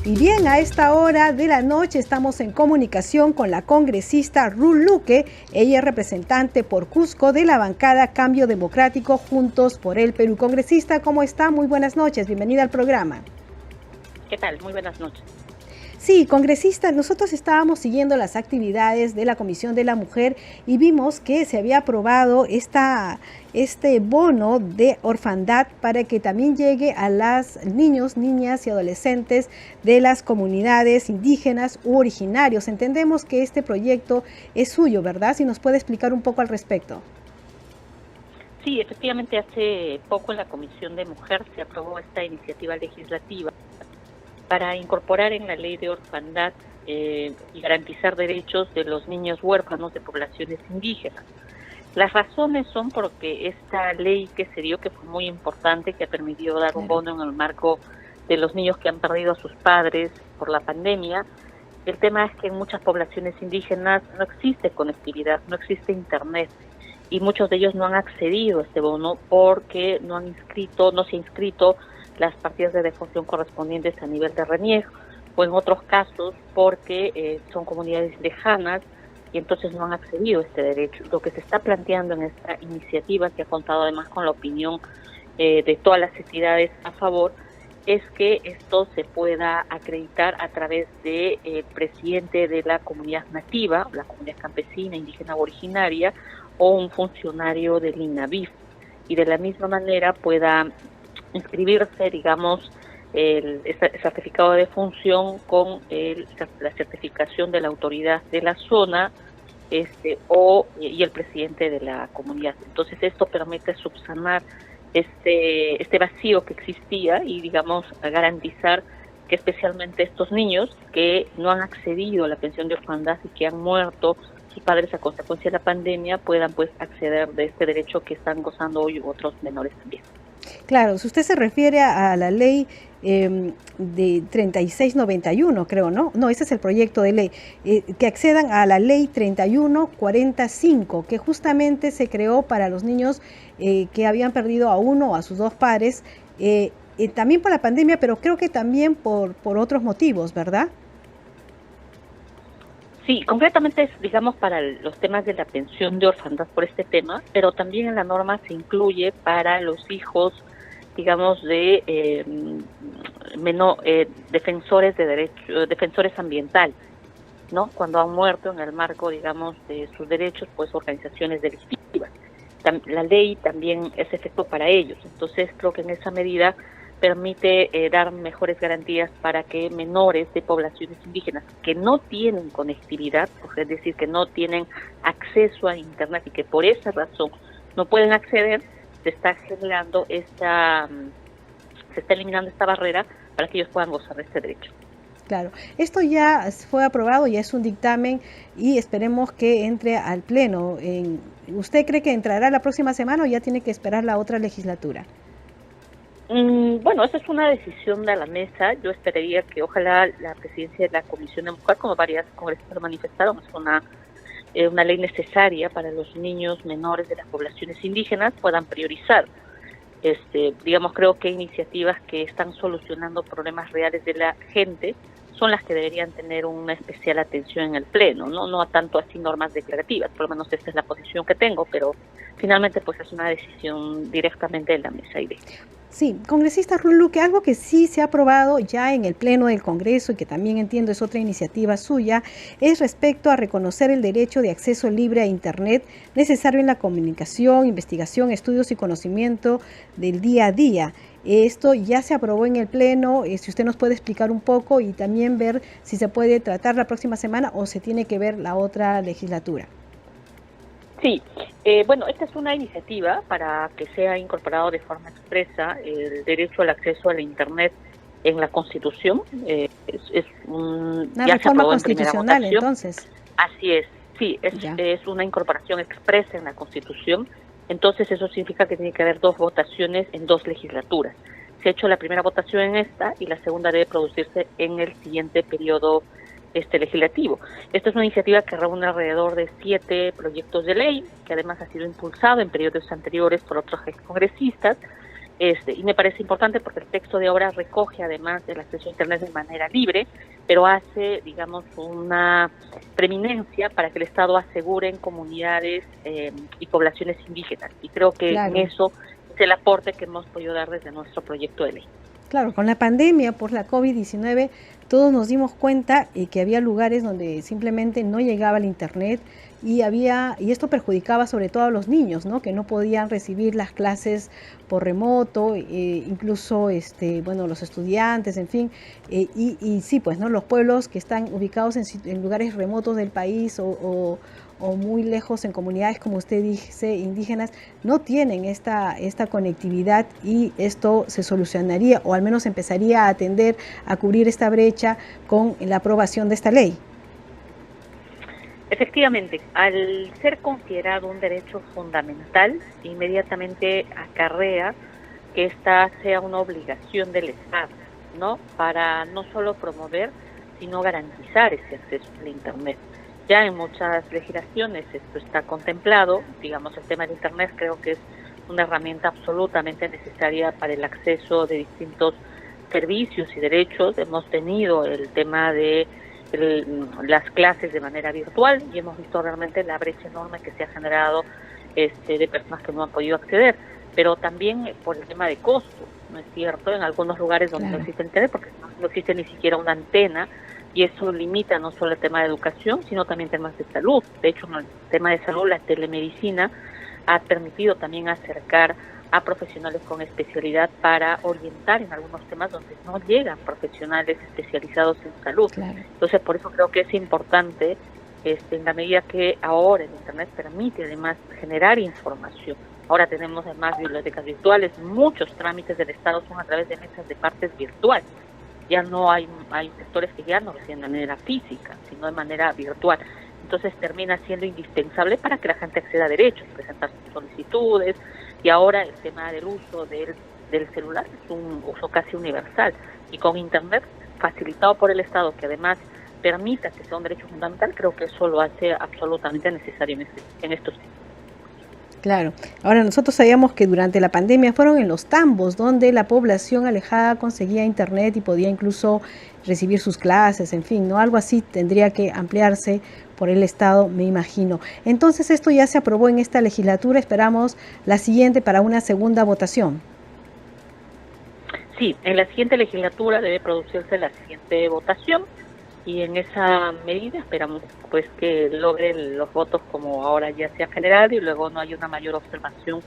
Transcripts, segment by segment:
Y bien, a esta hora de la noche estamos en comunicación con la congresista Ruth Luque. Ella es representante por Cusco de la bancada Cambio Democrático Juntos por el Perú. Congresista, ¿cómo está? Muy buenas noches, bienvenida al programa. ¿Qué tal? Muy buenas noches. Sí, congresista, nosotros estábamos siguiendo las actividades de la Comisión de la Mujer y vimos que se había aprobado este bono de orfandad para que también llegue a las niños, niñas y adolescentes de las comunidades indígenas u originarios. Entendemos que este proyecto es suyo, ¿verdad? Si nos puede explicar un poco al respecto. Sí, efectivamente hace poco en la Comisión de Mujer se aprobó esta iniciativa legislativa para incorporar en la ley de orfandad y garantizar derechos de los niños huérfanos de poblaciones indígenas. Las razones son porque esta ley que se dio, que fue muy importante, que ha permitido dar un bono en el marco de los niños que han perdido a sus padres por la pandemia. El tema es que en muchas poblaciones indígenas no existe conectividad, no existe internet, y muchos de ellos no han accedido a este bono porque no se ha inscrito las partidas de defunción correspondientes a nivel de RENIEG, o en otros casos porque son comunidades lejanas y entonces no han accedido a este derecho. Lo que se está planteando en esta iniciativa, que ha contado además con la opinión de todas las entidades a favor, es que esto se pueda acreditar a través del presidente de la comunidad nativa, la comunidad campesina, indígena o originaria, o un funcionario del INAVIF, y de la misma manera pueda inscribirse, digamos, el certificado de función con la certificación de la autoridad de la zona y el presidente de la comunidad. Entonces esto permite subsanar este vacío que existía y, digamos, garantizar que especialmente estos niños que no han accedido a la pensión de orfandad y que han muerto sus padres a consecuencia de la pandemia puedan pues acceder de este derecho que están gozando hoy otros menores también. Claro, si usted se refiere a la ley de 3691, creo, ¿no? No, ese es el proyecto de ley, que accedan a la ley 3145, que justamente se creó para los niños que habían perdido a uno o a sus dos padres, también por la pandemia, pero creo que también por otros motivos, ¿verdad? Sí, concretamente es, digamos, para los temas de la pensión de orfandad por este tema, pero también en la norma se incluye para los hijos, digamos, de defensores de derechos, defensores ambientales, ¿no? Cuando han muerto en el marco, digamos, de sus derechos, pues organizaciones delictivas. La ley también es efecto para ellos, entonces creo que en esa medida permite dar mejores garantías para que menores de poblaciones indígenas que no tienen conectividad, es decir, que no tienen acceso a internet y que por esa razón no pueden acceder, se está eliminando esta barrera para que ellos puedan gozar de este derecho. Claro, esto ya fue aprobado, ya es un dictamen y esperemos que entre al pleno. ¿Usted cree que entrará la próxima semana o ya tiene que esperar la otra legislatura? Bueno, esa es una decisión de la mesa. Yo esperaría que ojalá la presidencia de la Comisión de Mujer, como varias congresistas lo manifestaron, es una ley necesaria para los niños menores de las poblaciones indígenas, puedan priorizar. Digamos, creo que iniciativas que están solucionando problemas reales de la gente son las que deberían tener una especial atención en el pleno, no a tanto así normas declarativas. Por lo menos esta es la posición que tengo, pero finalmente pues es una decisión directamente de la mesa y de... Sí, congresista Ruth Luque, algo que sí se ha aprobado ya en el Pleno del Congreso y que también entiendo es otra iniciativa suya, es respecto a reconocer el derecho de acceso libre a Internet necesario en la comunicación, investigación, estudios y conocimiento del día a día. Esto ya se aprobó en el Pleno, si usted nos puede explicar un poco y también ver si se puede tratar la próxima semana o se tiene que ver la otra legislatura. Sí, bueno, esta es una iniciativa para que sea incorporado de forma expresa el derecho al acceso a la Internet en la Constitución. Una reforma constitucional, entonces. Así es, sí, es una incorporación expresa en la Constitución. Entonces eso significa que tiene que haber 2 votaciones en 2 legislaturas. Se ha hecho la primera votación en esta y la segunda debe producirse en el siguiente periodo legislativo. Esta es una iniciativa que reúne alrededor de 7 proyectos de ley, que además ha sido impulsado en periodos anteriores por otros congresistas, Y me parece importante porque el texto de obra recoge además el acceso a Internet de manera libre, pero hace, digamos, una preeminencia para que el Estado asegure en comunidades y poblaciones indígenas. Y creo que en Claro. eso es el aporte que hemos podido dar desde nuestro proyecto de ley. Claro, con la pandemia por la COVID-19 todos nos dimos cuenta que había lugares donde simplemente no llegaba el internet y esto perjudicaba sobre todo a los niños, ¿no? Que no podían recibir las clases por remoto, incluso bueno, los estudiantes, en fin, y sí, pues, ¿no? Los pueblos que están ubicados en lugares remotos del país o muy lejos en comunidades, como usted dice, indígenas, no tienen esta conectividad, y esto se solucionaría o al menos empezaría a atender a cubrir esta brecha con la aprobación de esta ley. Efectivamente, al ser considerado un derecho fundamental, inmediatamente acarrea que esta sea una obligación del Estado, ¿no? Para no solo promover, sino garantizar ese acceso al Internet. Ya en muchas legislaciones esto está contemplado, digamos, el tema del Internet creo que es una herramienta absolutamente necesaria para el acceso de distintos servicios y derechos. Hemos tenido el tema de las clases de manera virtual y hemos visto realmente la brecha enorme que se ha generado de personas que no han podido acceder, pero también por el tema de costo, ¿no es cierto? En algunos lugares donde no existe internet, porque no existe ni siquiera una antena, y eso limita no solo el tema de educación, sino también temas de salud. De hecho, en el tema de salud, la telemedicina ha permitido también acercar a profesionales con especialidad para orientar en algunos temas donde no llegan profesionales especializados en salud. Claro. Entonces, por eso creo que es importante, en la medida que ahora el Internet permite además generar información. Ahora tenemos además bibliotecas virtuales, muchos trámites del Estado son a través de mesas de partes virtuales. Ya no hay sectores que ya no reciben de manera física, sino de manera virtual. Entonces termina siendo indispensable para que la gente acceda a derechos, presentar sus solicitudes, y ahora el tema del uso del celular es un uso casi universal, y con Internet facilitado por el Estado, que además permita que sea un derecho fundamental, creo que eso lo hace absolutamente necesario en estos tiempos. Claro. Ahora, nosotros sabíamos que durante la pandemia fueron en los tambos donde la población alejada conseguía internet y podía incluso recibir sus clases, en fin, ¿no? Algo así tendría que ampliarse por el Estado, me imagino. Entonces, esto ya se aprobó en esta legislatura, esperamos la siguiente para una segunda votación. Sí, en la siguiente legislatura debe producirse la siguiente votación, y en esa medida esperamos pues que logre los votos como ahora ya se ha generado, y luego no haya una mayor observación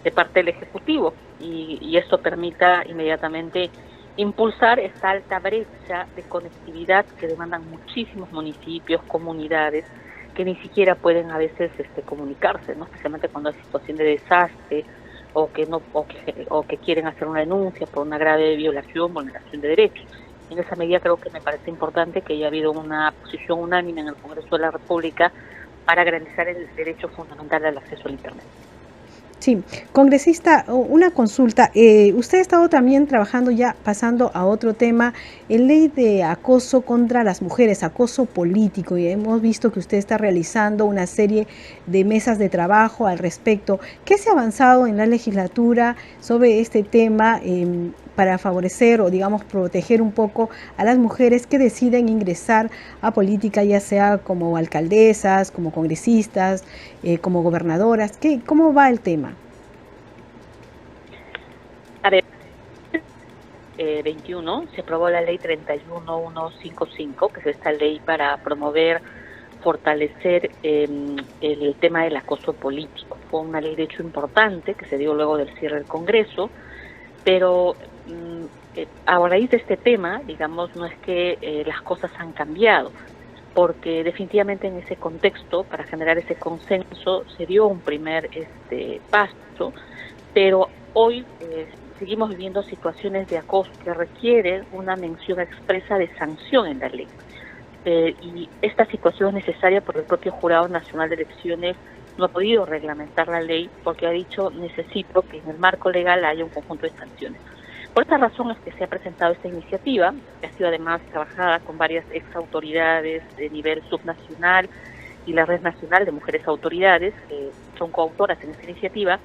de parte del Ejecutivo, y esto permita inmediatamente impulsar esta alta brecha de conectividad que demandan muchísimos municipios, comunidades, que ni siquiera pueden a veces comunicarse, ¿no? Especialmente cuando hay situación de desastre o que quieren hacer una denuncia por una grave violación, vulneración de derechos. En esa medida creo que me parece importante que haya habido una posición unánime en el Congreso de la República para garantizar el derecho fundamental al acceso al Internet. Sí, congresista, una consulta. Usted ha estado también trabajando, ya pasando a otro tema, en ley de acoso contra las mujeres, acoso político, y hemos visto que usted está realizando una serie de mesas de trabajo al respecto. ¿Qué se ha avanzado en la legislatura sobre este tema para favorecer o, digamos, proteger un poco a las mujeres que deciden ingresar a política, ya sea como alcaldesas, como congresistas, como gobernadoras? ¿Cómo va el tema? A ver, 21 se aprobó la ley 31155, que es esta ley para promover, fortalecer el tema del acoso político. Fue una ley de hecho importante que se dio luego del cierre del Congreso, pero a raíz de este tema, digamos, no es que las cosas han cambiado, porque definitivamente en ese contexto, para generar ese consenso, se dio un primer paso, pero hoy seguimos viviendo situaciones de acoso que requieren una mención expresa de sanción en la ley. Y esta situación es necesaria porque el propio Jurado Nacional de Elecciones no ha podido reglamentar la ley, porque ha dicho: necesito que en el marco legal haya un conjunto de sanciones. Por esta razón es que se ha presentado esta iniciativa, que ha sido además trabajada con varias exautoridades de nivel subnacional y la Red Nacional de Mujeres Autoridades, que son coautoras en esta iniciativa,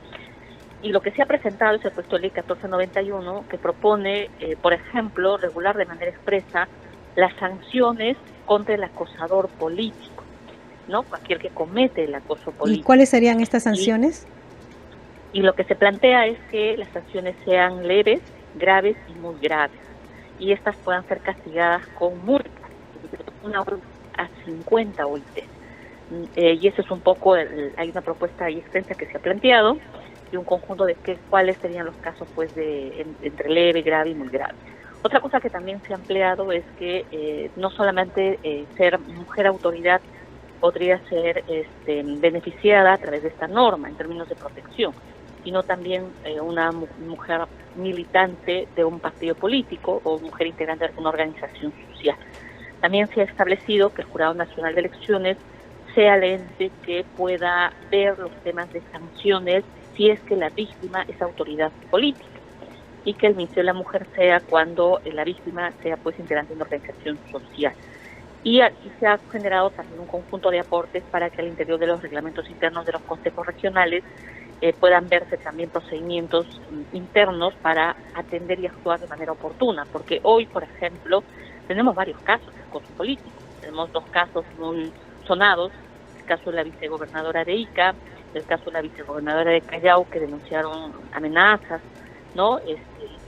Y lo que se ha presentado es el proyecto de ley 1491, que propone, por ejemplo, regular de manera expresa las sanciones contra el acosador político, ¿no? Cualquier que comete el acoso político. ¿Y cuáles serían estas sanciones? Y lo que se plantea es que las sanciones sean leves, graves y muy graves. Y estas puedan ser castigadas con multas, de 1 a 50 OIT. Y eso es un poco, hay una propuesta ahí extensa que se ha planteado, y un conjunto de cuáles serían los casos pues entre leve, grave y muy grave. Otra cosa que también se ha empleado es que no solamente ser mujer autoridad podría ser beneficiada a través de esta norma en términos de protección, sino también una mujer militante de un partido político o mujer integrante de alguna organización social. También se ha establecido que el Jurado Nacional de Elecciones sea el ente que pueda ver los temas de sanciones si es que la víctima es autoridad política, y que el Ministerio de la Mujer sea cuando la víctima sea pues integrante de una organización social. Y aquí se ha generado también un conjunto de aportes para que al interior de los reglamentos internos de los consejos regionales puedan verse también procedimientos internos para atender y actuar de manera oportuna, porque hoy, por ejemplo, tenemos varios casos de acoso político. Tenemos 2 casos muy sonados, el caso de la vicegobernadora de Ica, el caso de la vicegobernadora de Callao, que denunciaron amenazas, ¿no?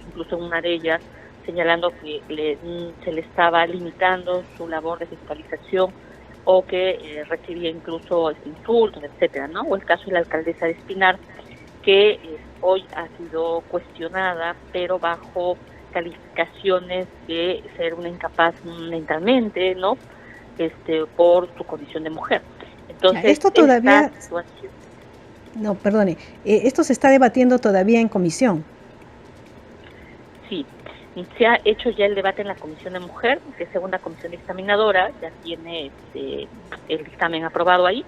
Incluso en una de ellas señalando que se le estaba limitando su labor de fiscalización o que recibía incluso insultos, etcétera, ¿no? O el caso de la alcaldesa de Espinar, que hoy ha sido cuestionada, pero bajo calificaciones de ser una incapaz mentalmente, ¿no? Por su condición de mujer. Entonces, esto todavía... No, perdone, esto se está debatiendo todavía en comisión. Sí, se ha hecho ya el debate en la Comisión de Mujer, que es segunda comisión dictaminadora, ya tiene el dictamen aprobado ahí.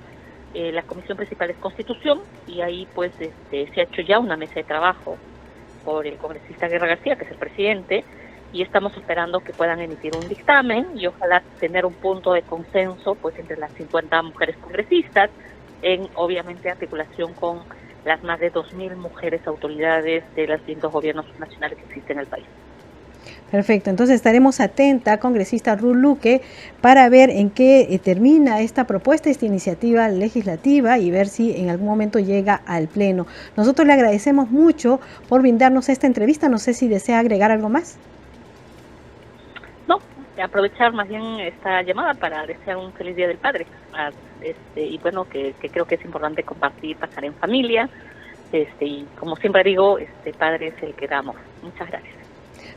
La comisión principal es Constitución, y ahí pues se ha hecho ya una mesa de trabajo por el congresista Guerra García, que es el presidente, y estamos esperando que puedan emitir un dictamen y ojalá tener un punto de consenso pues entre las 50 mujeres congresistas, en obviamente articulación con las más de 2.000 mujeres autoridades de los distintos gobiernos nacionales que existen en el país. Perfecto, entonces estaremos atenta, congresista Ruth Luque, para ver en qué termina esta propuesta, esta iniciativa legislativa, y ver si en algún momento llega al Pleno. Nosotros le agradecemos mucho por brindarnos esta entrevista. No sé si desea agregar algo más. No, aprovechar más bien esta llamada para desear un feliz Día del Padre. Y bueno, que creo que es importante compartir, pasar en familia. Y como siempre digo, padre es el que damos. Muchas gracias.